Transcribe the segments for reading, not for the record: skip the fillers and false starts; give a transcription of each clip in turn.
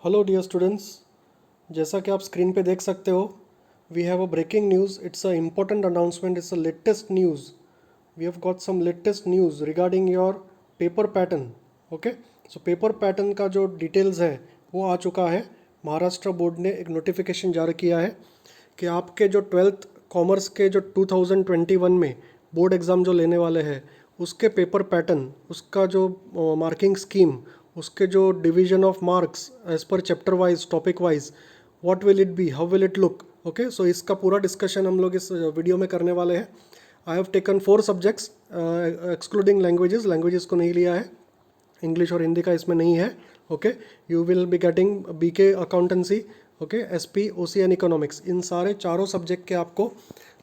Hello dear students, जैसा कि आप स्क्रीन पे देख सकते हो, we have a breaking news. It's a important announcement. It's a latest news. We have got some latest news regarding your paper pattern. Okay, so paper pattern का जो details है वो आ चुका है. महाराष्ट्र बोर्ड ने एक नोटिफिकेशन जारी किया है कि आपके जो 12th कॉमर्स के जो 2021 में बोर्ड एग्ज़ाम जो लेने वाले हैं उसके पेपर पैटर्न, उसका जो मार्किंग स्कीम, उसके जो division of marks as per chapter wise, topic wise, what will it be, how will it look. Okay, so इसका पूरा डिस्कशन हम लोग इस वीडियो में करने वाले हैं. I have taken 4 subjects excluding languages को नहीं लिया है. इंग्लिश और हिंदी का इसमें नहीं है. Okay, you will be getting BK accountancy, okay, SP, OC and economics. इन सारे चारों सब्जेक्ट के आपको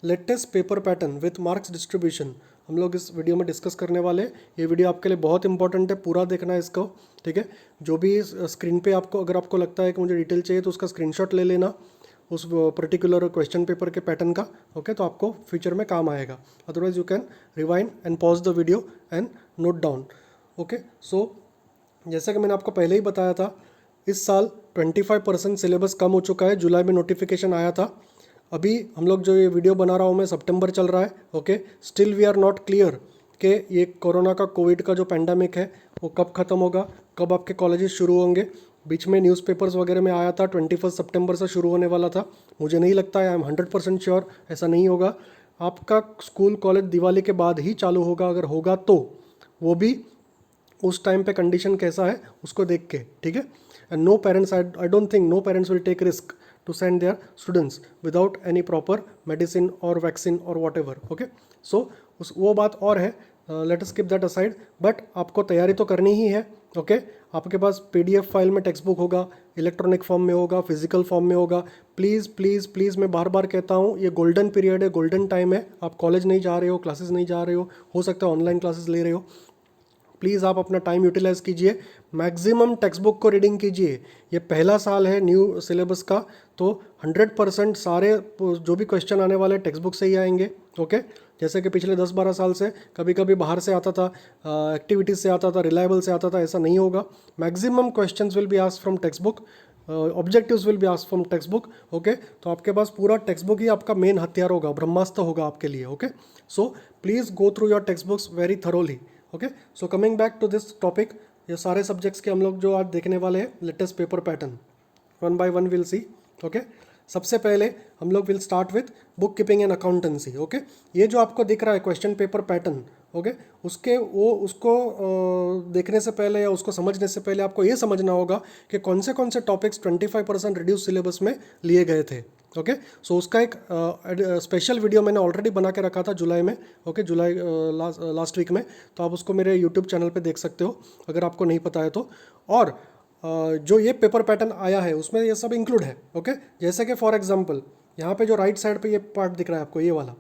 latest paper pattern with marks distribution हम लोग इस वीडियो में डिस्कस करने वाले हैं. ये वीडियो आपके लिए बहुत इंपॉर्टेंट है, पूरा देखना है इसको. ठीक है, जो भी स्क्रीन पे आपको, अगर आपको लगता है कि मुझे डिटेल चाहिए तो उसका स्क्रीनशॉट ले लेना उस पर्टिकुलर क्वेश्चन पेपर के पैटर्न का. ओके, तो आपको फ्यूचर में काम आएगा. Otherwise you can rewind and pause the video and note down. Okay, so जैसा कि मैंने आपको पहले ही बताया था, इस साल 25% सिलेबस कम हो चुका है. जुलाई में नोटिफिकेशन आया था. अभी हम लोग जो ये वीडियो बना रहा हूँ मैं, सितंबर चल रहा है. Okay, still we are not clear कि ये कोरोना का, कोविड का जो पैंडमिक है वो कब ख़त्म होगा, कब आपके कॉलेजेस शुरू होंगे. बीच में न्यूज़पेपर्स वगैरह में आया था 21 सितंबर से शुरू होने वाला था. मुझे नहीं लगता है, आई एम 100% श्योर ऐसा नहीं होगा. आपका स्कूल कॉलेज दिवाली के बाद ही चालू होगा, अगर होगा तो वो भी उस टाइम पे कंडीशन कैसा है उसको देख के. ठीक है, and no parents, I don't think no parents will take risk to send their students without any proper medicine और वैक्सीन और वॉट एवर. ओके, सो उस वो बात और है, let us keep that aside. But आपको तैयारी तो करनी ही है. ओके, आपके पास पीडीएफ फाइल में टेक्स्ट बुक होगा, इलेक्ट्रॉनिक फॉर्म में होगा, फिजिकल फॉर्म में होगा. प्लीज़ प्लीज़ प्लीज़, मैं बार बार कहता हूँ, ये गोल्डन पीरियड है, गोल्डन टाइम है. आप कॉलेज नहीं जा रहे हो, क्लासेस नहीं जा रहे हो सकता है ऑनलाइन क्लासेस ले रहे हो. प्लीज़ आप अपना टाइम यूटिलाइज़ कीजिए, मैक्सिमम टेक्स्ट बुक को रीडिंग कीजिए. ये पहला साल है न्यू सिलेबस का, तो 100% सारे जो भी क्वेश्चन आने वाले टेक्स्ट बुक से ही आएंगे. ओके, जैसे कि पिछले 10-12 साल से कभी कभी बाहर से आता था, एक्टिविटीज़ से आता था, रिलायबल से आता था, ऐसा नहीं होगा. Maximum questions will be asked from text book, objectives will be asked from text book. Okay, तो आपके पास पूरा टेक्स्ट बुक ही आपका मेन हथियार होगा, ब्रह्मास्त्र होगा आपके लिए. Okay, so please go through your text books very thoroughly. Okay, so coming back to this topic, ये सारे सब्जेक्ट्स के हम लोग जो आज देखने वाले हैं latest paper pattern, one by one will see. Okay, सबसे पहले हम लोग will start with book keeping and accountancy. Okay, ये जो आपको दिख रहा है क्वेश्चन पेपर पैटर्न, ओके, उसको देखने से पहले या उसको समझने से पहले आपको ये समझना होगा कि कौन से टॉपिक्स 25% रिड्यूस सिलेबस में लिए गए थे. ओके, सो उसका एक स्पेशल वीडियो मैंने ऑलरेडी बना के रखा था जुलाई में. ओके, जुलाई लास्ट वीक में, तो आप उसको मेरे यूट्यूब चैनल पे देख सकते हो अगर आपको नहीं पता है तो. और जो ये पेपर पैटर्न आया है उसमें ये सब इंक्लूड है. ओके, जैसे कि फॉर एग्जांपल यहाँ पे जो राइट साइड पे ये पार्ट दिख रहा है आपको, ये वाला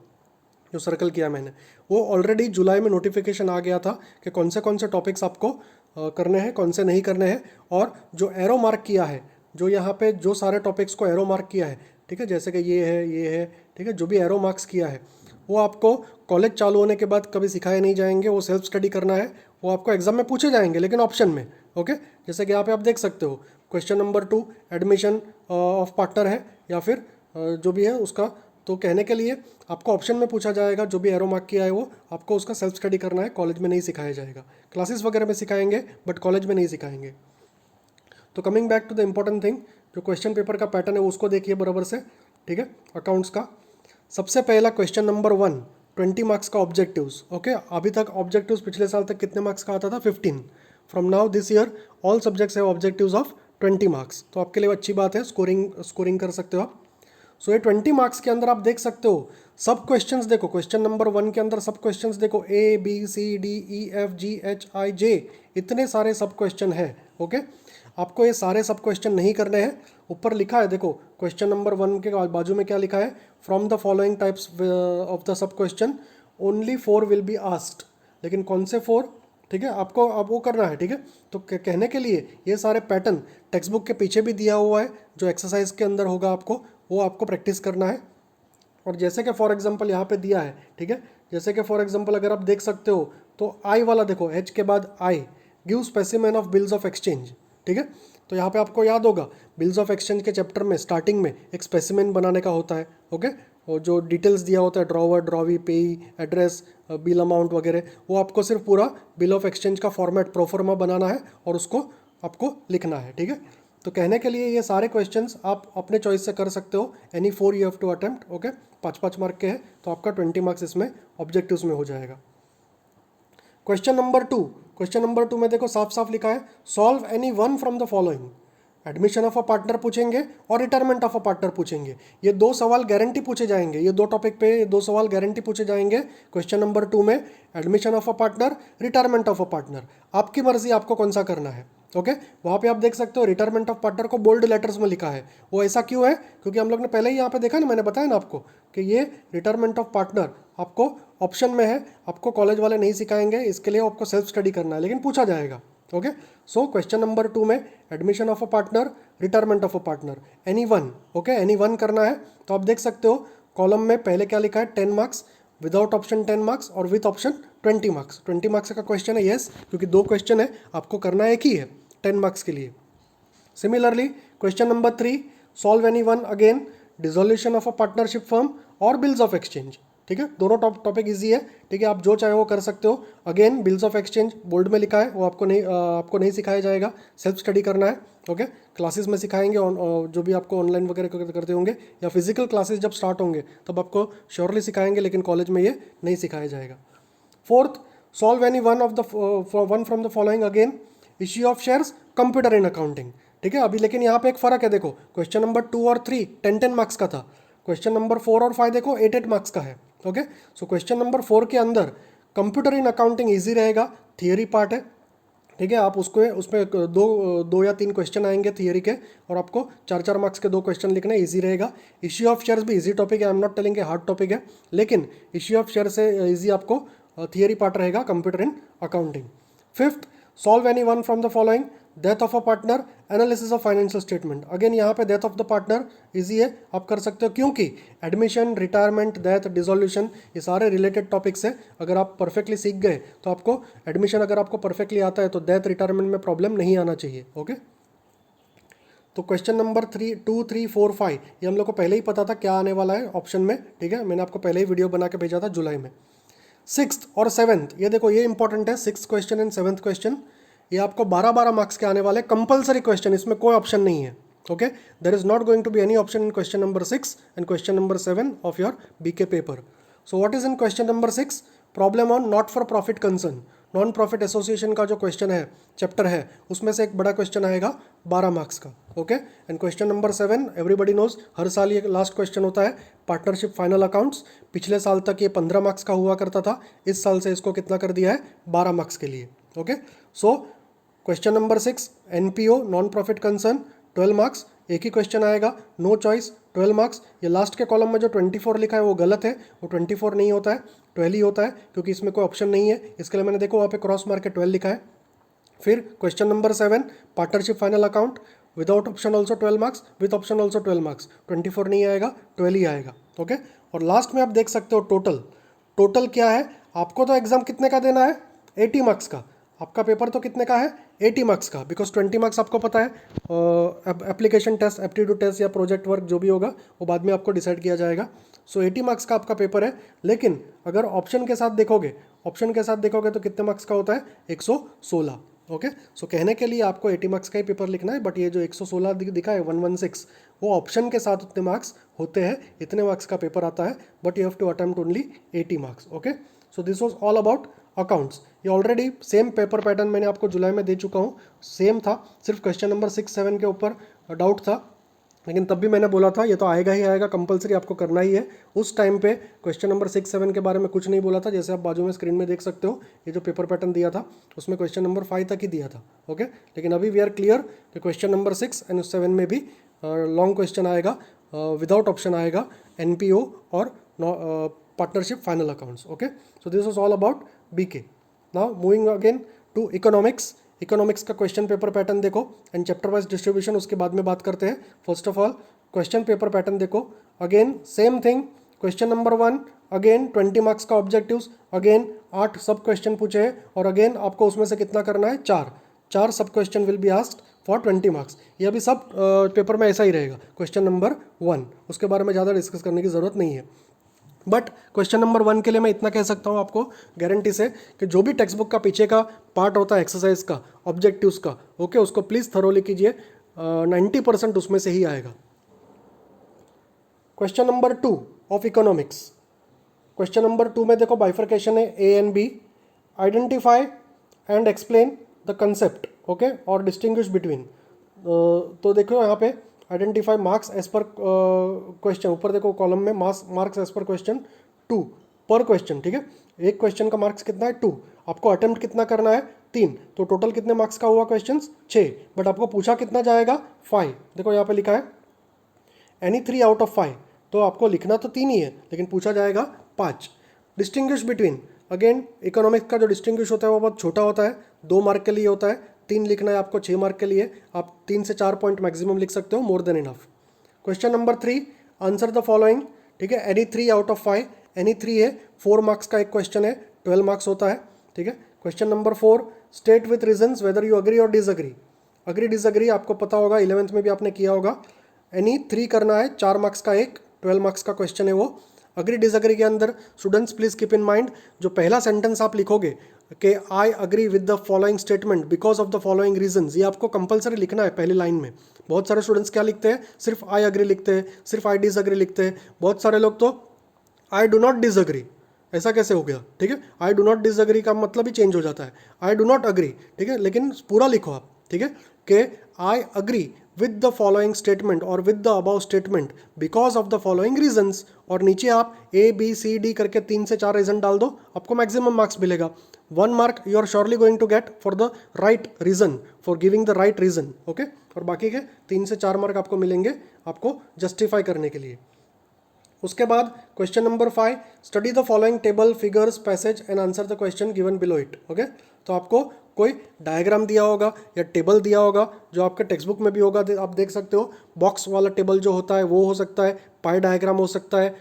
जो सर्कल किया मैंने, वो ऑलरेडी जुलाई में नोटिफिकेशन आ गया था कि कौन से टॉपिक्स आपको करने हैं, कौन से नहीं करने हैं. और जो एरो मार्क किया है, जो यहाँ पे जो सारे टॉपिक्स को एरो मार्क किया है, ठीक है, जैसे कि ये है, ठीक है, जो भी एरो मार्क्स किया है वो आपको कॉलेज चालू होने के बाद कभी सिखाए नहीं जाएंगे. वो सेल्फ स्टडी करना है, वो आपको एग्जाम में पूछे जाएंगे लेकिन ऑप्शन में. ओके, जैसे कि यहाँ पे आप देख सकते हो, question number 2 admission of partner है या फिर जो भी है उसका, तो कहने के लिए आपको ऑप्शन में पूछा जाएगा. जो भी एरो मार्क किया है वो आपको उसका सेल्फ स्टडी करना है, कॉलेज में नहीं सिखाया जाएगा. क्लासेस वगैरह में सिखाएंगे बट कॉलेज में नहीं सिखाएंगे. तो coming back to the important thing, जो क्वेश्चन पेपर का पैटर्न है उसको देखिए बराबर से. ठीक है, अकाउंट्स का सबसे पहला क्वेश्चन नंबर 1, 20 मार्क्स का ऑब्जेक्टिव्स. ओके, अभी तक ऑब्जेक्टिव्स पिछले साल तक कितने मार्क्स का आता था? 15. From now this year all subjects have objectives of 20 marks. तो आपके लिए अच्छी बात है, स्कोरिंग कर सकते हो आप. सो ये 20 मार्क्स के अंदर आप देख सकते हो सब क्वेश्चंस. देखो क्वेश्चन नंबर 1 के अंदर सब क्वेश्चंस देखो, A B C D E F G H I J, इतने सारे सब क्वेश्चन है. ओके, आपको ये सारे सब क्वेश्चन नहीं करने हैं. ऊपर लिखा है देखो, क्वेश्चन नंबर 1 के बाजू में क्या लिखा है? From the following types of the sub question only 4 will be asked. लेकिन कौन से 4? ठीक है, आपको अब वो करना है. ठीक है, तो कहने के लिए ये सारे पैटर्न टेक्स्ट बुक के पीछे भी दिया हुआ है, जो एक्सरसाइज के अंदर होगा आपको, वो आपको प्रैक्टिस करना है. और जैसे कि फॉर एग्जांपल यहाँ पे दिया है, ठीक है, जैसे कि फॉर एग्जांपल अगर आप देख सकते हो तो आई वाला देखो, एच के बाद I, give specimen of bills of exchange. ठीक है, तो यहाँ पे आपको याद होगा बिल्स ऑफ एक्सचेंज के चैप्टर में स्टार्टिंग में एक स्पेसिमेन बनाने का होता है, ओके। और जो डिटेल्स दिया होता है ड्रॉवर, ड्रॉवी, पेई, एड्रेस, बिल अमाउंट वगैरह, वो आपको सिर्फ पूरा बिल ऑफ एक्सचेंज का फॉर्मेट प्रोफॉर्मा बनाना है और उसको आपको लिखना है, ठीक है। तो कहने के लिए ये सारे क्वेश्चंस आप अपने चॉइस से कर सकते हो, any 4 you have to attempt, okay. 5-5 mark के हैं तो आपका 20 मार्क्स इसमें ऑब्जेक्टिव्स में हो जाएगा। क्वेश्चन नंबर 2, क्वेश्चन नंबर 2 में देखो साफ साफ लिखा है, solve any one from the following. Admission of a partner पूछेंगे और रिटायरमेंट ऑफ अ पार्टनर पूछेंगे। ये 2 सवाल गारंटी पूछे जाएंगे, ये 2 टॉपिक पे 2 सवाल गारंटी पूछे जाएंगे क्वेश्चन नंबर 2 में। Admission of a partner, retirement of a partner, आपकी मर्जी आपको कौन सा करना है, ओके। वहाँ पे आप देख सकते हो रिटायरमेंट ऑफ पार्टनर को बोल्ड लेटर्स में लिखा है। वो ऐसा क्यों है? क्योंकि हम लोग ने पहले ही यहाँ पे देखा ना, मैंने बताया ना आपको कि ये रिटायरमेंट ऑफ पार्टनर आपको ऑप्शन में है, आपको कॉलेज वाले नहीं सिखाएंगे, इसके लिए आपको सेल्फ स्टडी करना है, लेकिन पूछा जाएगा, ओके। सो क्वेश्चन नंबर 2 में admission of a partner, retirement of a partner, any one, okay, any one करना है। तो आप देख सकते हो कॉलम में पहले क्या लिखा है, 10 मार्क्स, विदाउट ऑप्शन 10 मार्क्स और विथ ऑप्शन 20 मार्क्स। 20 मार्क्स का क्वेश्चन है, यस, क्योंकि 2 क्वेश्चन है, आपको करना एक ही है 10 मार्क्स के लिए। Similarly question number 3, solve any one, again dissolution of a partnership firm और बिल्स ऑफ एक्सचेंज, ठीक है। दोनों टॉपिक इजी है, ठीक है, आप जो चाहे वो कर सकते हो। Again bills of exchange bold में लिखा है, वो आपको नहीं सिखाया जाएगा, सेल्फ स्टडी करना है, ओके। क्लासेस में सिखाएंगे, जो भी आपको ऑनलाइन वगैरह करते होंगे या फिजिकल क्लासेस जब स्टार्ट होंगे तब आपको श्योरली सिखाएंगे, लेकिन कॉलेज में ये नहीं सिखाया जाएगा। Fourth, solve any one from the following, again issue of shares, computer in accounting, ठीक है। अभी लेकिन यहाँ पे एक फ़र्क है, देखो क्वेश्चन नंबर 2 और 3 10-10 मार्क्स का था, क्वेश्चन नंबर 4 और 5 देखो 8-8 मार्क्स का है, ओके। सो क्वेश्चन नंबर 4 के अंदर कंप्यूटर इन अकाउंटिंग इजी रहेगा, थियरी पार्ट है, ठीक है। आप उसमें दो या 3 क्वेश्चन आएंगे थियरी के, और आपको 4-4 मार्क्स के 2 क्वेश्चन लिखना इजी रहेगा। इश्यू ऑफ शेयर्स भी इजी टॉपिक है, I am not telling hard topic है, लेकिन इश्यू ऑफ शेयर से इजी आपको थियरी पार्ट रहेगा computer in accounting. Fifth, solve any one from the following, death of a partner, analysis of financial statement. Again यहाँ पे death of the partner easy है, आप कर सकते हो, क्योंकि एडमिशन, रिटायरमेंट, डेथ, डिसोल्यूशन ये सारे रिलेटेड टॉपिक्स है। अगर आप परफेक्टली सीख गए तो आपको एडमिशन अगर आपको परफेक्टली आता है तो डेथ, रिटायरमेंट में प्रॉब्लम नहीं आना चाहिए, ओके। तो क्वेश्चन नंबर 2, 3, 4, 5 ये हम लोग को पहले ही पता था क्या आने वाला है ऑप्शन में, ठीक है, मैंने आपको पहले ही वीडियो बना के भेजा था जुलाई में। 6th और 7th, ये देखो ये इंपॉर्टेंट है, 6th question and 7th question, ये आपको 12-12 मार्क्स के आने वाले कंपलसरी क्वेश्चन, इसमें कोई ऑप्शन नहीं है, okay. There is not going to be any option in question number 6 and question number 7 of your BK paper. So what is in question number 6, problem on not for profit concern, non profit association का जो question है, chapter है, उसमें से एक बड़ा question आएगा 12 marks का, okay. And question number 7, everybody knows, हर साल ये लास्ट क्वेश्चन होता है, पार्टनरशिप फाइनल अकाउंट्स। पिछले साल तक ये 15 मार्क्स का हुआ करता था, इस साल से इसको कितना कर दिया है, 12 मार्क्स के लिए, okay. So question number 6, NPO, non profit concern, 12 marks, एक ही क्वेश्चन आएगा, नो चॉइस, 12 मार्क्स। ये लास्ट के कॉलम में जो 24 लिखा है वो गलत है, वो 24 नहीं होता है, 12 ही होता है, क्योंकि इसमें कोई ऑप्शन नहीं है, इसके लिए मैंने देखो वहाँ पे क्रॉस मार्क के 12 लिखा है। फिर question number 7, partnership final account, without option also 12 marks, with option also 12 marks, 24 नहीं आएगा, 12 ही आएगा, ओके। और लास्ट में आप देख सकते हो टोटल क्या है, आपको तो एग्जाम कितने का देना है, 80 मार्क्स का, आपका पेपर तो कितने का है, 80 मार्क्स का, बिकॉज 20 मार्क्स आपको पता है एप्लीकेशन टेस्ट, एप्टीट्यूड टेस्ट या प्रोजेक्ट वर्क जो भी होगा वो बाद में आपको डिसाइड किया जाएगा। सो 80 मार्क्स का आपका पेपर है, लेकिन अगर ऑप्शन के साथ देखोगे तो कितने मार्क्स का होता है, 116, ओके। सो कहने के लिए आपको 80 मार्क्स का ही पेपर लिखना है, बट ये जो 116 दिखा है 116, वो ऑप्शन के साथ उतने मार्क्स होते हैं, इतने मार्क्स का पेपर आता है, but you have to attempt only 80 marks, okay. So this was all about accounts. ये ऑलरेडी सेम पेपर पैटर्न मैंने आपको जुलाई में दे चुका हूँ, सेम था, सिर्फ क्वेश्चन नंबर 6-7 के ऊपर डाउट था, लेकिन तब भी मैंने बोला था ये तो आएगा ही आएगा, कंपलसरी आपको करना ही है। उस टाइम पे क्वेश्चन नंबर 6-7 के बारे में कुछ नहीं बोला था, जैसे आप बाजू में स्क्रीन में देख सकते हो, ये जो पेपर पैटर्न दिया था उसमें क्वेश्चन नंबर 5 तक ही दिया था, ओके। लेकिन अभी वी आर क्लियर कि क्वेश्चन नंबर 6 एंड 7 में भी लॉन्ग क्वेश्चन आएगा, विदाउट ऑप्शन आएगा, एनपीओ और partnership final accounts, okay. So this was all about BK. Now moving again to economics. Economics का क्वेश्चन पेपर पैटर्न देखो एंड चैप्टर वाइज डिस्ट्रीब्यूशन उसके बाद में बात करते हैं। First of all question paper pattern देखो, again same thing, question number 1 again 20 marks का ऑब्जेक्टिव्स, अगेन 8 सब क्वेश्चन पूछे हैं, और अगेन आपको उसमें से कितना करना है, 4 सब question will be asked for 20 marks. ये अभी सब पेपर में ऐसा ही रहेगा। क्वेश्चन नंबर 1, उसके बारे में ज़्यादा डिस्कस करने की ज़रूरत नहीं है। बट क्वेश्चन नंबर 1 के लिए मैं इतना कह सकता हूँ आपको गारंटी से कि जो भी टेक्स्ट बुक का पीछे का पार्ट होता है एक्सरसाइज का, ऑब्जेक्टिव्स का, ओके, उसको प्लीज़ थरोली कीजिए, 90% उसमें से ही आएगा। Question number 2 of economics. Question number 2 में देखो बाइफर्केशन है A and B. Identify and explain the concept, okay, और डिस्टिंग्विश बिटवीन। तो देखो यहाँ पे identify marks as per question, ऊपर देखो कॉलम में मार्क्स एज पर क्वेश्चन 2 पर क्वेश्चन, ठीक है। एक क्वेश्चन का मार्क्स कितना है 2, आपको अटेम्प्ट कितना करना है 3, तो टोटल कितने मार्क्स का हुआ क्वेश्चन 6, बट आपको पूछा कितना जाएगा 5। देखो यहाँ पे लिखा है एनी 3 आउट ऑफ 5, तो आपको लिखना तो 3 ही है लेकिन पूछा जाएगा 5। डिस्टिंग्विश बिटवीन, अगेन इकोनॉमिक्स का जो डिस्टिंग्विश होता है वो बहुत छोटा होता है, 2 मार्क के लिए होता है, 3 लिखना है आपको 6 मार्क के लिए, आप 3 से 4 पॉइंट मैक्सिमम लिख सकते हो, more than enough. Question number 3, answer the following, ठीक है। एनी 3 आउट ऑफ 5, एनी 3 है, 4 मार्क्स का एक क्वेश्चन है, 12 मार्क्स होता है, ठीक है। Question number 4, state with reasons whether you agree और डिसअग्री। अग्री डिसअग्री आपको पता होगा, 11th में भी आपने किया होगा। एनी 3 करना है, 4 मार्क्स का एक, 12 मार्क्स का क्वेश्चन है वो। अग्री डिसअग्री के अंदर students please keep in mind, जो पहला सेंटेंस आप लिखोगे कि I agree with the following statement because of the following reasons, ये आपको कंपलसरी लिखना है पहली लाइन में। बहुत सारे स्टूडेंट्स क्या लिखते हैं, सिर्फ आई अग्री लिखते हैं, सिर्फ आई डिसअग्री लिखते हैं, बहुत सारे लोग तो आई डू नॉट डिसअग्री, ऐसा कैसे हो गया, ठीक है। आई डू नॉट डिसअग्री का मतलब ही चेंज हो जाता है, आई डू नॉट अग्री, ठीक है, लेकिन पूरा लिखो आप, ठीक है, कि I agree with the following statement और with the above statement because of the following reasons, और नीचे आप A B C D करके 3 से 4 रीजन डाल दो, आपको मैक्सिमम मार्क्स मिलेगा। 1 mark you are surely going to get for the right reason, for giving the right reason, okay, और बाकी के 3 से 4 मार्क आपको मिलेंगे आपको जस्टिफाई करने के लिए। उसके बाद question number 5, study the following table figures passage and answer the question given below it, okay. तो आपको कोई डायग्राम दिया होगा या टेबल दिया होगा जो आपके टेक्स्ट बुक में भी होगा, आप देख सकते हो। बॉक्स वाला टेबल जो होता है वो हो सकता है, पाई डायग्राम हो सकता है,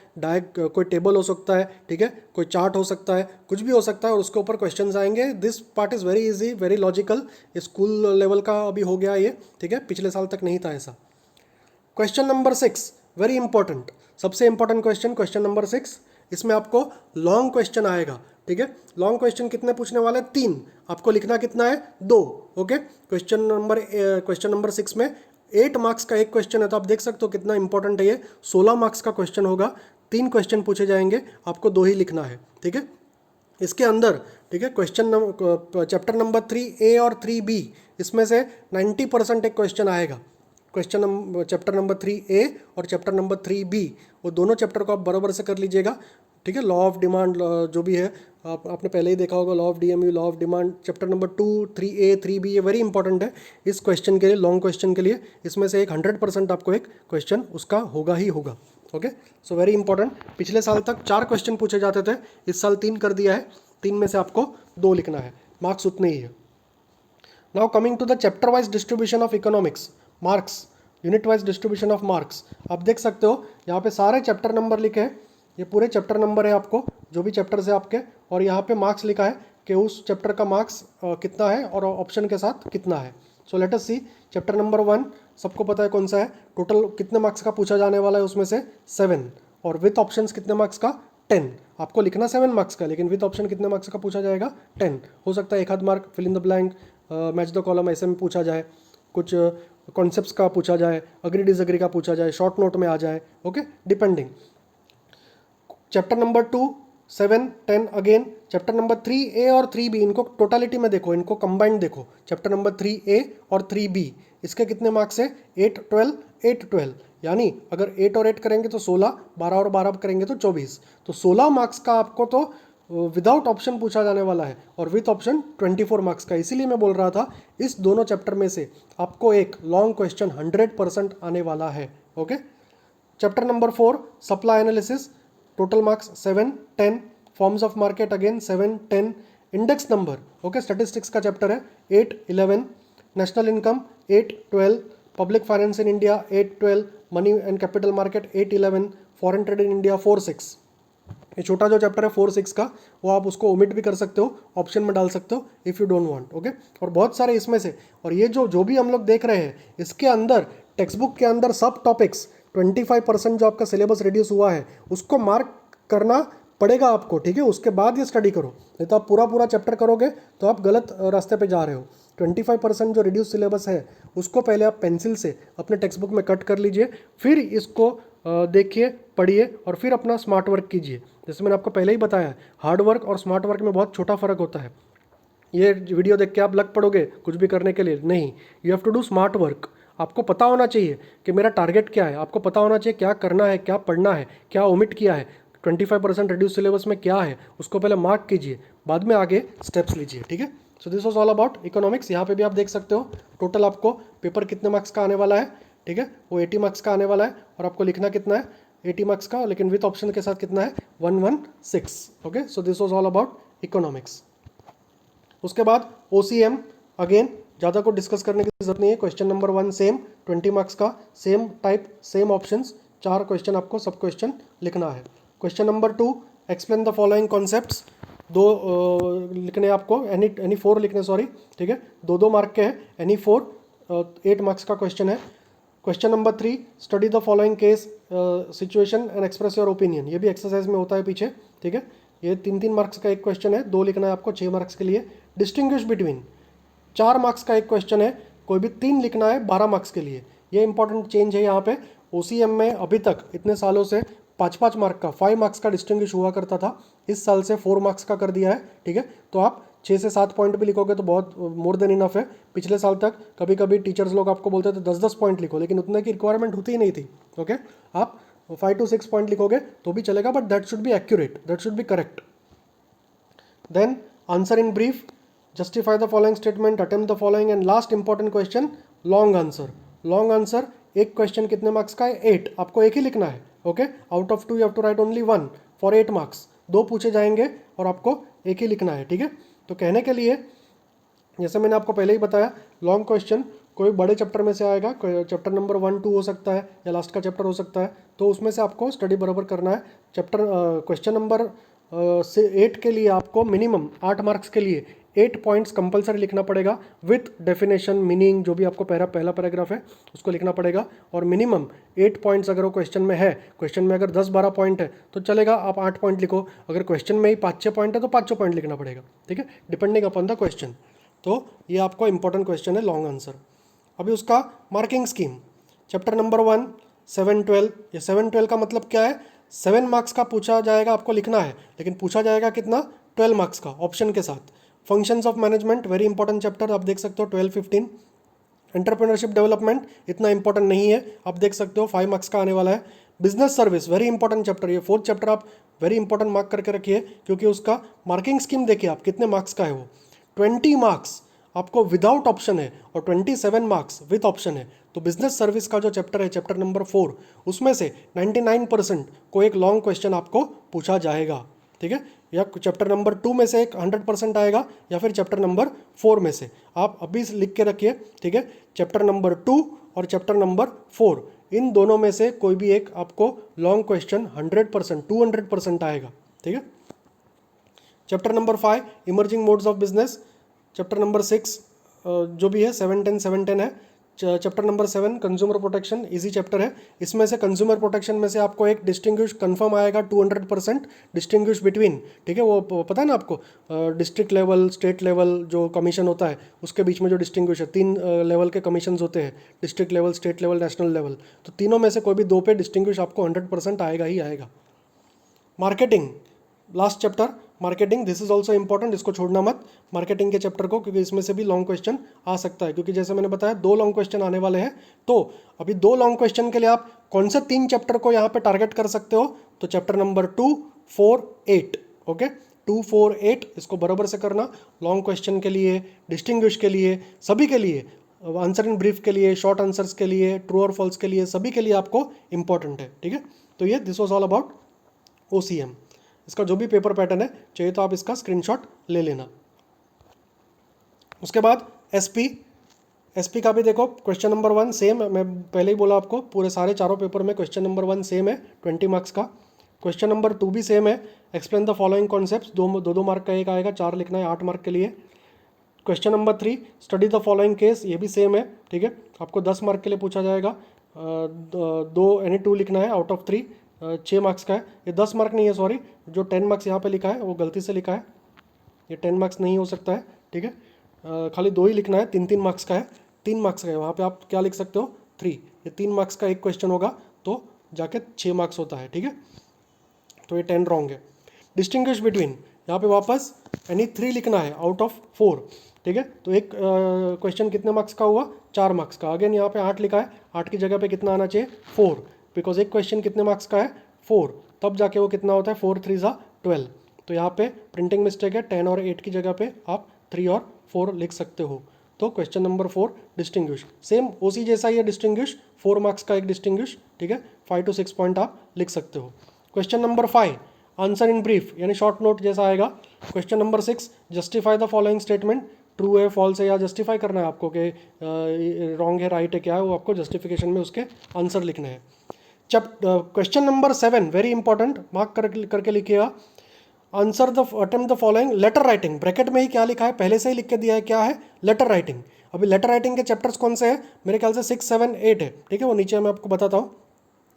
कोई टेबल हो सकता है, ठीक है, कोई चार्ट हो सकता है, कुछ भी हो सकता है, और उसके ऊपर क्वेश्चन आएंगे। This part is very easy, very logical, school level का अभी हो गया ये, ठीक है, पिछले साल तक नहीं था ऐसा। क्वेश्चन नंबर 6 वेरी इंपॉर्टेंट, सबसे इंपॉर्टेंट क्वेश्चन, क्वेश्चन नंबर 6। इसमें आपको लॉन्ग क्वेश्चन आएगा, ठीक है। लॉन्ग क्वेश्चन कितने पूछने वाले हैं, 3, आपको लिखना कितना है 2, ओके। क्वेश्चन नंबर 6 में 8 मार्क्स का एक क्वेश्चन है, तो आप देख सकते हो कितना इंपॉर्टेंट है ये। 16 मार्क्स का क्वेश्चन होगा, 3 क्वेश्चन पूछे जाएंगे, आपको 2 ही लिखना है, ठीक है। इसके अंदर, ठीक है, चैप्टर नंबर 3A और 3B, इसमें से 90% एक क्वेश्चन आएगा। चैप्टर नंबर 3A और चैप्टर नंबर 3B, वो दोनों चैप्टर को आप बराबर से कर लीजिएगा, ठीक है। लॉ ऑफ डिमांड जो भी है आपने पहले ही देखा होगा, law of DMU, law of demand, chapter number 2, 3A, 3B, ये वेरी इंपॉर्टेंट है इस क्वेश्चन के लिए, लॉन्ग क्वेश्चन के लिए। इसमें से एक 100% आपको एक क्वेश्चन उसका होगा ही होगा, ओके। So very important. पिछले साल तक 4 क्वेश्चन पूछे जाते थे, इस साल 3 कर दिया है, 3 में से आपको 2 लिखना है, मार्क्स उतने ही है। Now coming to the chapter wise distribution of economics marks, unit wise distribution of marks. आप देख सकते हो यहाँ पे सारे चैप्टर नंबर लिखे हैं, ये पूरे चैप्टर नंबर है आपको, जो भी चैप्टर है आपके, और यहाँ पे मार्क्स लिखा है कि उस चैप्टर का मार्क्स कितना है और ऑप्शन के साथ कितना है। सो लेट अस सी, चैप्टर नंबर 1 सबको पता है कौन सा है, टोटल कितने मार्क्स का पूछा जाने वाला है उसमें से 7, और विथ ऑप्शंस कितने मार्क्स का 10। आपको लिखना 7 मार्क्स का, लेकिन विथ ऑप्शन कितने मार्क्स का पूछा जाएगा 10। हो सकता है एक आध mark fill in the blank, match the column ऐसे में पूछा जाए, कुछ कॉन्सेप्ट्स का पूछा जाए, अग्री डिसअग्री का पूछा जाए, शॉर्ट नोट में आ जाए, okay, depending. Chapter number 2 7 10 again. Chapter number 3A और 3B, इनको टोटालिटी में देखो, इनको कंबाइंड देखो। चैप्टर नंबर 3A और 3B, इसके कितने मार्क्स है 8 12 8 12, यानी अगर 8 और 8 करेंगे तो 16, 12 और 12 करेंगे तो 24, तो 16 मार्क्स का आपको तो विदाउट ऑप्शन पूछा जाने वाला है, और विथ ऑप्शन 24 मार्क्स का। इसीलिए मैं बोल रहा था इस दोनों चैप्टर में से आपको एक लॉन्ग क्वेश्चन 100% आने वाला है, okay. Chapter number 4 supply analysis, total marks 7 10, forms of market again 7 10, index number, okay, statistics का चैप्टर है 8 11, national income 8 12, public finance in India 8 12, money and capital market 8 11, foreign trade in India 4 6। ये छोटा जो chapter है 4-6 का, वो आप उसको ओमिट भी कर सकते हो, ऑप्शन में डाल सकते हो if you don't want, okay. और बहुत सारे इसमें से, और ये जो भी हम लोग देख रहे हैं इसके अंदर टेक्स्ट बुक के अंदर सब टॉपिक्स 25% जो आपका सिलेबस रिड्यूस हुआ है उसको मार्क करना पड़ेगा आपको, ठीक है। उसके बाद ये स्टडी करो, नहीं तो आप पूरा चैप्टर करोगे तो आप गलत रास्ते पे जा रहे हो। 25% जो रिड्यूस सिलेबस है उसको पहले आप पेंसिल से अपने टेक्स्ट बुक में कट कर लीजिए, फिर इसको देखिए, पढ़िए और फिर अपना स्मार्ट वर्क कीजिए। जैसे मैंने आपको पहले ही बताया, हार्ड वर्क और स्मार्ट वर्क में बहुत छोटा फ़र्क होता है। ये वीडियो देख के आप लग पड़ोगे कुछ भी करने के लिए, नहीं, you have to do smart work. आपको पता होना चाहिए कि मेरा टारगेट क्या है, आपको पता होना चाहिए क्या करना है, क्या पढ़ना है, क्या ओमिट किया है, 25% रिड्यूस सिलेबस में क्या है उसको पहले मार्क कीजिए, बाद में आगे स्टेप्स लीजिए, ठीक है। So this was all about economics. यहाँ पे भी आप देख सकते हो टोटल आपको पेपर कितने मार्क्स का आने वाला है, ठीक है, वो 80 मार्क्स का आने वाला है, और आपको लिखना कितना है 80 मार्क्स का, लेकिन विथ ऑप्शन के साथ कितना है 116, okay. So this was all about economics. उसके बाद OCM, अगेन ज़्यादा को डिस्कस करने की जरूरत नहीं है। क्वेश्चन नंबर 1 सेम 20 मार्क्स का, same type same options, 4 question आपको सब क्वेश्चन लिखना है। Question number 2, explain the following concepts, 2 लिखने आपको, एनी 4 लिखने, सॉरी, ठीक है, 2 मार्क के हैं, एनी 4 8 मार्क्स का क्वेश्चन है। Question number 3, study the following case situation and express your opinion, ये भी एक्सरसाइज में होता है पीछे, ठीक है। ये 3 मार्क्स का एक क्वेश्चन है, 2 लिखना है आपको 6 मार्क्स के लिए। डिस्टिंग्विश बिटवीन, 4 मार्क्स का एक क्वेश्चन है, कोई भी 3 लिखना है 12 मार्क्स के लिए। ये इंपॉर्टेंट चेंज है यहाँ पे। OCM में अभी तक इतने सालों से 5-5 मार्क का, 5 मार्क्स का डिस्टिंग्विश हुआ करता था, इस साल से 4 मार्क्स का कर दिया है, ठीक है। तो आप 6 से 7 पॉइंट भी लिखोगे तो बहुत मोर देन इनफ है। पिछले साल तक कभी कभी टीचर्स लोग आपको बोलते थे 10-10 पॉइंट लिखो, लेकिन उतने की रिक्वायरमेंट होती ही नहीं थी, ओके। आप 5 to 6 पॉइंट लिखोगे तो भी चलेगा, but that should be accurate, that should be correct. Then answer in brief, justify the following statement, attempt the following, and last important question, long answer. Long answer, एक question कितने marks का है 8, आपको एक ही लिखना है, okay. Out of 2 you have to write only 1 for 8 marks, 2 पूछे जाएंगे और आपको एक ही लिखना है, ठीक है। तो कहने के लिए, जैसे मैंने आपको पहले ही बताया, लॉन्ग क्वेश्चन कोई बड़े चैप्टर में से आएगा, चैप्टर नंबर 1-2 हो सकता है या लास्ट का चैप्टर हो सकता है, तो उसमें से आपको स्टडी बराबर करना है। चैप्टर क्वेश्चन नंबर 8 के लिए आपको मिनिमम 8 मार्क्स के लिए 8 पॉइंट्स कंपलसरी लिखना पड़ेगा, विथ डेफिनेशन, मीनिंग, जो भी आपको पहला पैराग्राफ है उसको लिखना पड़ेगा। और मिनिमम 8 पॉइंट्स अगर वो क्वेश्चन में है, क्वेश्चन में अगर 10-12 पॉइंट है तो चलेगा, आप 8 पॉइंट लिखो। अगर क्वेश्चन में ही 5-6 पॉइंट है तो 5 पॉइंट लिखना पड़ेगा, ठीक है, डिपेंडिंग अपॉन द क्वेश्चन। तो ये आपको इंपॉर्टेंट क्वेश्चन है, लॉन्ग आंसर। अभी उसका मार्किंग स्कीम, चैप्टर नंबर 1 7-12, ये 7-12 का मतलब क्या है, 7 मार्क्स का पूछा जाएगा, आपको लिखना है, लेकिन पूछा जाएगा कितना 12 मार्क्स का ऑप्शन के साथ। Functions of management, very important chapter, आप देख सकते हो 12-15। एंटरप्रेन्योरशिप डेवलपमेंट इतना इंपॉर्टेंट नहीं है, आप देख सकते हो 5 मार्क्स का आने वाला है। Business service, very important chapter, ये 4th चैप्टर आप वेरी इंपॉर्टेंट मार्क करके रखिए, क्योंकि उसका मार्किंग स्कीम देखिए आप कितने मार्क्स का है वो। 20 मार्क्स आपको विदाउट ऑप्शन है और 27 मार्क्स विथ ऑप्शन है। तो बिजनेस सर्विस का जो चैप्टर है, चैप्टर नंबर 4, उसमें से 99% को एक लॉन्ग क्वेश्चन आपको पूछा जाएगा, ठीक है। या चैप्टर नंबर 2 में से एक 100% आएगा, या फिर चैप्टर नंबर 4 में से। आप अभी लिख के रखिए, ठीक है, चैप्टर नंबर 2 और चैप्टर नंबर 4, इन दोनों में से कोई भी एक आपको लॉन्ग क्वेश्चन 100%, 200% आएगा, ठीक है। Chapter number 5, emerging modes of business, chapter number 6 जो भी है 7-10 है। Chapter number 7 consumer protection, easy chapter है। इसमें से कंज्यूमर प्रोटेक्शन में से आपको एक डिस्टिंग्विश कंफर्म आएगा 200%, डिस्टिंग्विश बिटवीन, ठीक है, वो पता है ना आपको, डिस्ट्रिक्ट लेवल, स्टेट लेवल जो कमीशन होता है उसके बीच में जो डिस्टिंग्विश है, 3 लेवल के कमीशन होते हैं, district level, state level, national level, तो तीनों में से कोई भी 2 पे डिस्टिंग्विश आपको 100% आएगा ही आएगा। Marketing, last chapter marketing, this is also important, इसको छोड़ना मत मार्केटिंग के चैप्टर को, क्योंकि इसमें से भी लॉन्ग क्वेश्चन आ सकता है, क्योंकि जैसे मैंने बताया 2 लॉन्ग क्वेश्चन आने वाले हैं। तो अभी 2 लॉन्ग क्वेश्चन के लिए आप कौन से 3 चैप्टर को यहाँ पे टारगेट कर सकते हो, तो चैप्टर नंबर 2, 4, 8, ओके, 2, 4, 8 इसको बराबर से करना। लॉन्ग क्वेश्चन के लिए, डिस्टिंग्विश के लिए, सभी के लिए, आंसर इन ब्रीफ के लिए, शॉर्ट आंसर्स के लिए, ट्रू और फॉल्स के लिए, सभी के लिए आपको इंपॉर्टेंट है, ठीक है। तो ये this was all about OCM। इसका जो भी पेपर पैटर्न है चाहिए तो आप इसका स्क्रीनशॉट ले लेना। उसके बाद SP का भी देखो, क्वेश्चन नंबर 1 सेम, मैं पहले ही बोला आपको, पूरे सारे चारों पेपर में क्वेश्चन नंबर 1 सेम है, 20 मार्क्स का। क्वेश्चन नंबर 2 भी सेम है, एक्सप्लेन द फॉलोइंग कॉन्सेप्ट्स, दो मार्क का एक आएगा, 4 लिखना है 8 मार्क के लिए। Question number 3, study the following case, ये भी सेम है, ठीक है, आपको 10 मार्क के लिए पूछा जाएगा। दो एनी 2 लिखना है आउट ऑफ 3, 6 मार्क्स का है। ये 10 मार्क नहीं है, सॉरी, जो 10 मार्क्स यहाँ पे लिखा है वो गलती से लिखा है, ये 10 मार्क्स नहीं हो सकता है, ठीक है, खाली 2 ही लिखना है, 3 मार्क्स का है, 3 मार्क्स का है, वहाँ पे आप क्या लिख सकते हो 3, ये 3 मार्क्स का एक क्वेश्चन होगा तो जाके 6 मार्क्स होता है, ठीक है, तो ये 10 रॉन्ग है। डिस्टिंग्विश बिटवीन, यहाँ पे वापस एनी 3 लिखना है आउट ऑफ 4, ठीक है, तो एक क्वेश्चन कितने मार्क्स का हुआ, 4 मार्क्स का। अगेन यहाँ पे 8 लिखा है, 8 की जगह पे कितना आना चाहिए 4, बिकॉज एक क्वेश्चन कितने मार्क्स का है 4, तब जाके वो कितना होता है 4 3 ज़ा 12, तो यहाँ पे प्रिंटिंग मिस्टेक है, 10 और 8 की जगह पे आप 3 और 4 लिख सकते हो। तो क्वेश्चन नंबर 4 डिस्टिंग्विश, सेम ओसी जैसा ही है डिस्टिंग्विश, 4 मार्क्स का एक डिस्टिंग्विश, ठीक है, 5 to 6 पॉइंट आप लिख सकते हो। Question number 5 answer in brief, यानी शॉर्ट नोट जैसा आएगा। Question number 6 justify the following statement, true है फॉल्स है, या जस्टिफाई करना है आपको कि रॉन्ग है राइट है क्या है, वो आपको जस्टिफिकेशन में उसके आंसर लिखने हैं। Question number 7 very important, mark करके लिखिएगा। Answer the attempt the following letter writing, bracket में ही क्या लिखा है पहले से ही लिख के दिया है, क्या है लेटर राइटिंग। अभी लेटर राइटिंग के चैप्टर्स कौन से हैं, मेरे ख्याल से 6 7 8 है, ठीक है, वो नीचे मैं आपको बताता हूँ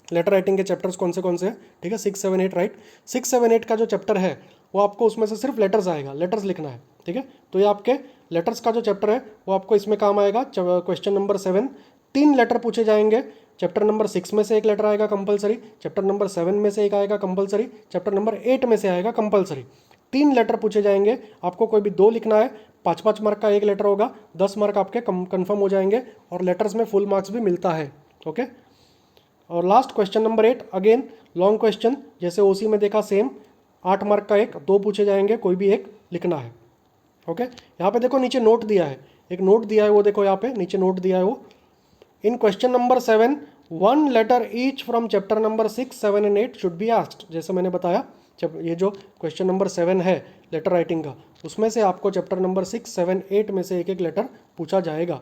लेटर राइटिंग के चैप्टर्स कौन से हैं, ठीक है, 6 7 8 राइट। 6 7 8 का जो चैप्टर है वो आपको उसमें से सिर्फ लेटर्स आएगा, लेटर्स लिखना है, ठीक है, तो ये आपके लेटर्स का जो चैप्टर है वो आपको इसमें काम आएगा। क्वेश्चन नंबर 7 3 लेटर पूछे जाएंगे, चैप्टर नंबर 6 में से एक लेटर आएगा कंपलसरी, चैप्टर नंबर 7 में से एक आएगा कंपलसरी, चैप्टर नंबर 8 में से आएगा कंपलसरी। 3 लेटर पूछे जाएंगे, आपको कोई भी 2 लिखना है, 5 मार्क का एक लेटर होगा, 10 मार्क आपके कंफर्म हो जाएंगे, और लेटर्स में फुल मार्क्स भी मिलता है, ओके। और last question number 8 again long question, जैसे ओसी में देखा सेम, 8 मार्क का एक, 2 पूछे जाएंगे, कोई भी एक लिखना है, ओके। यहाँ पे देखो नीचे नोट दिया है, एक नोट दिया है, वो देखो यहाँ पे नीचे नोट दिया है वो, in question number 7 1 letter each from chapter number 6 7 and 8 should be asked, जैसे मैंने बताया जब ये जो क्वेश्चन नंबर 7 है लेटर राइटिंग का, उसमें से आपको चैप्टर नंबर 6 7 8 में से एक एक लेटर पूछा जाएगा।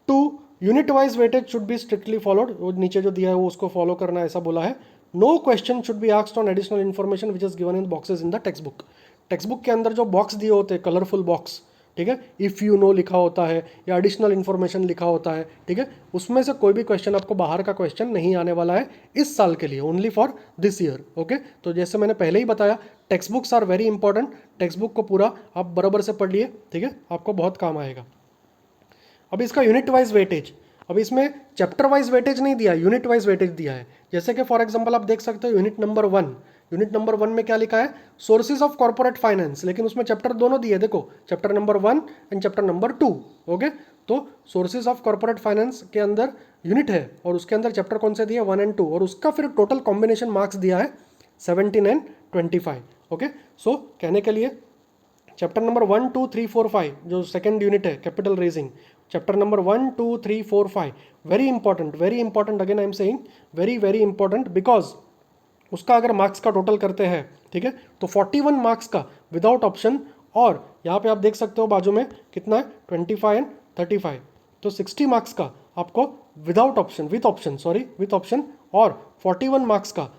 2 unit wise weightage should be strictly followed, वो नीचे जो दिया है वो उसको फॉलो करना है, ऐसा बोला है। No question should be asked on additional information which is given in boxes in the text book, text book के अंदर जो बॉक्स दिए होते हैं कलरफुल बॉक्स, ठीक है, इफ़ यू नो लिखा होता है या एडिशनल इन्फॉर्मेशन लिखा होता है, ठीक है, उसमें से कोई भी क्वेश्चन आपको बाहर का क्वेश्चन नहीं आने वाला है इस साल के लिए, only for this year, okay. तो जैसे मैंने पहले ही बताया text books are very important, text book को पूरा आप बराबर से पढ़ लिए, ठीक है, आपको बहुत काम आएगा। अब इसका यूनिट वाइज वेटेज, अब इसमें चैप्टर वाइज वेटेज नहीं दिया, यूनिट वाइज वेटेज दिया है। जैसे कि फॉर एग्जांपल आप देख सकते हो यूनिट नंबर 1, यूनिट नंबर 1 में क्या लिखा है सोर्सेज ऑफ कॉर्पोरेट फाइनेंस, लेकिन उसमें चैप्टर दोनों दिए, देखो chapter number 1 and chapter number 2, okay. तो सोर्सेज ऑफ कॉर्पोरेट फाइनेंस के अंदर यूनिट है और उसके अंदर चैप्टर कौन से दिए 1 and 2, और उसका फिर टोटल कॉम्बिनेशन मार्क्स दिया है 17 and 25, ओके। सो कहने के लिए चैप्टर नंबर 1 2 3 4 5 जो सेकंड यूनिट है capital raising, chapter number 1 2 3 4 5 very important, again I am saying very important, because उसका अगर मार्क्स का टोटल करते हैं, ठीक है, तो 41 मार्क्स का विदाउट ऑप्शन, और यहाँ पे आप देख सकते हो बाजू में कितना है 25 एंड 35, तो 60 मार्क्स का आपको विदाउट ऑप्शन विथ ऑप्शन, और 41 मार्क्स का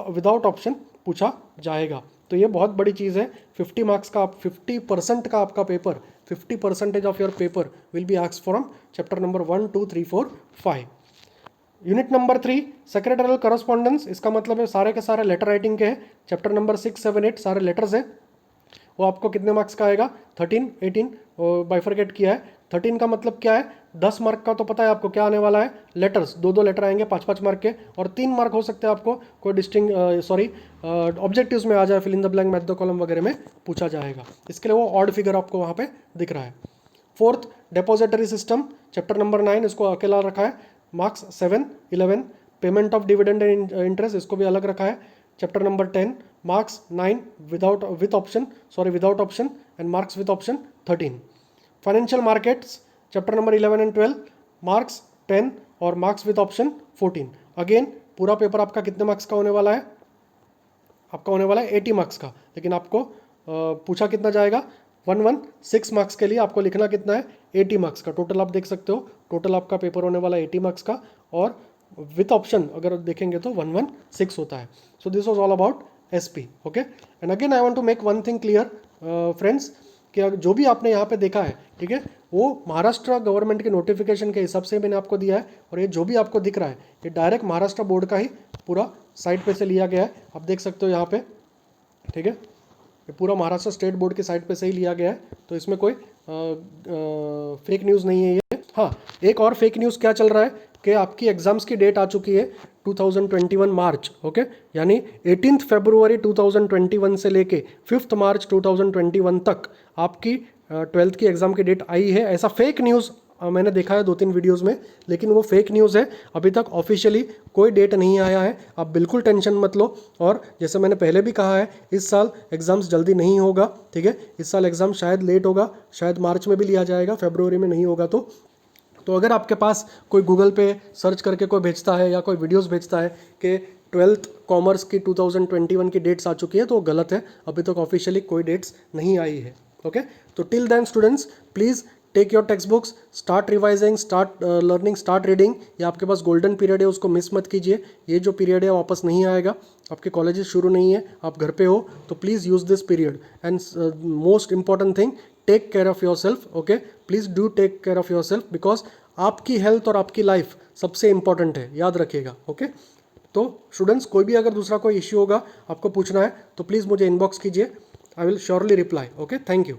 विदाउट ऑप्शन पूछा जाएगा। तो ये बहुत बड़ी चीज़ है, 50 मार्क्स का 50% का आपका paper, 50% of your paper will be asked from chapter number 1 2 3 4 5। Unit number 3 secretarial correspondence, इसका मतलब है सारे के सारे लेटर राइटिंग के हैं, चैप्टर नंबर 6 7 8 सारे लेटर्स हैं, वो आपको कितने मार्क्स का आएगा 13 18 बाइफरकेट किया है। 13 का मतलब क्या है 10 मार्क का, तो पता है आपको क्या आने वाला है लेटर्स, 2 लेटर आएंगे 5 मार्क के, और 3 मार्क हो सकते हैं आपको कोई ऑब्जेक्टिव्स में आ जाए, fill in the blank match the column वगैरह में पूछा जाएगा, इसके लिए वो ऑड फिगर आपको वहाँ पे दिख रहा है। 4th डेपोजिटरी सिस्टम चैप्टर नंबर 9, इसको अकेला रखा है, marks 7 11। Payment of dividend and interest, इसको भी अलग रखा है, chapter number 10, marks 9 without option and marks with option 13। Financial markets chapter number 11 and 12, marks 10 और मार्क्स विद ऑप्शन 14। अगेन पूरा पेपर आपका कितने मार्क्स का होने वाला है, आपका होने वाला है 80 मार्क्स का, लेकिन आपको पूछा कितना जाएगा 116 मार्क्स के लिए आपको लिखना कितना है 80 मार्क्स का। टोटल आप देख सकते हो, टोटल आपका पेपर होने वाला है 80 मार्क्स का, और विथ ऑप्शन अगर देखेंगे तो 116 होता है. So this was all about SP. Okay, and again I want to make one thing clear friends, कि जो भी आपने यहाँ पे देखा है, ठीक है, वो महाराष्ट्र गवर्नमेंट के नोटिफिकेशन के हिसाब से मैंने आपको दिया है. और ये जो भी आपको दिख रहा है ये डायरेक्ट महाराष्ट्र बोर्ड का ही पूरा साइट पे से लिया गया है. आप देख सकते हो यहाँ पे, ठीक है, ये पूरा महाराष्ट्र स्टेट बोर्ड के साइट पे से ही लिया गया है. तो इसमें कोई फेक न्यूज़ नहीं है ये. हाँ, एक और फेक न्यूज़ क्या चल रहा है कि आपकी एग्जाम्स की डेट आ चुकी है 2021 मार्च. ओके, यानी 18 फरवरी 2021 से लेके 5 मार्च 2021 तक आपकी 12th की एग्ज़ाम की डेट आई है. ऐसा फेक न्यूज़ मैंने देखा है 2-3 वीडियोस में, लेकिन वो फेक न्यूज़ है. अभी तक ऑफिशियली कोई डेट नहीं आया है. आप बिल्कुल टेंशन मत लो. और जैसे मैंने पहले भी कहा है, इस साल एग्ज़ाम्स जल्दी नहीं होगा, ठीक है. इस साल एग्ज़ाम शायद लेट होगा, शायद मार्च में भी लिया जाएगा, फरवरी में नहीं होगा. तो अगर आपके पास कोई गूगल पे सर्च करके कोई भेजता है या कोई वीडियोस भेजता है कि 12th कॉमर्स की 2021 की डेट्स आ चुकी है, तो वो गलत है. अभी तक ऑफिशियली कोई डेट्स नहीं आई है. ओके, तो till then students please take your text books, start revising, start learning, start reading. ये आपके पास गोल्डन पीरियड है, उसको मिस मत कीजिए. ये जो पीरियड है वापस नहीं आएगा. आपके कॉलेजेस शुरू नहीं है, आप घर पे हो, तो please use this period. And most important thing, take care of yourself. Okay, please do take care of yourself, because आपकी हेल्थ और आपकी लाइफ सबसे इंपॉर्टेंट है, याद रखिएगा. ओके, तो स्टूडेंट्स कोई भी अगर दूसरा कोई इश्यू होगा आपको पूछना है तो प्लीज़ मुझे इनबॉक्स कीजिए. I will surely reply. Okay, thank you.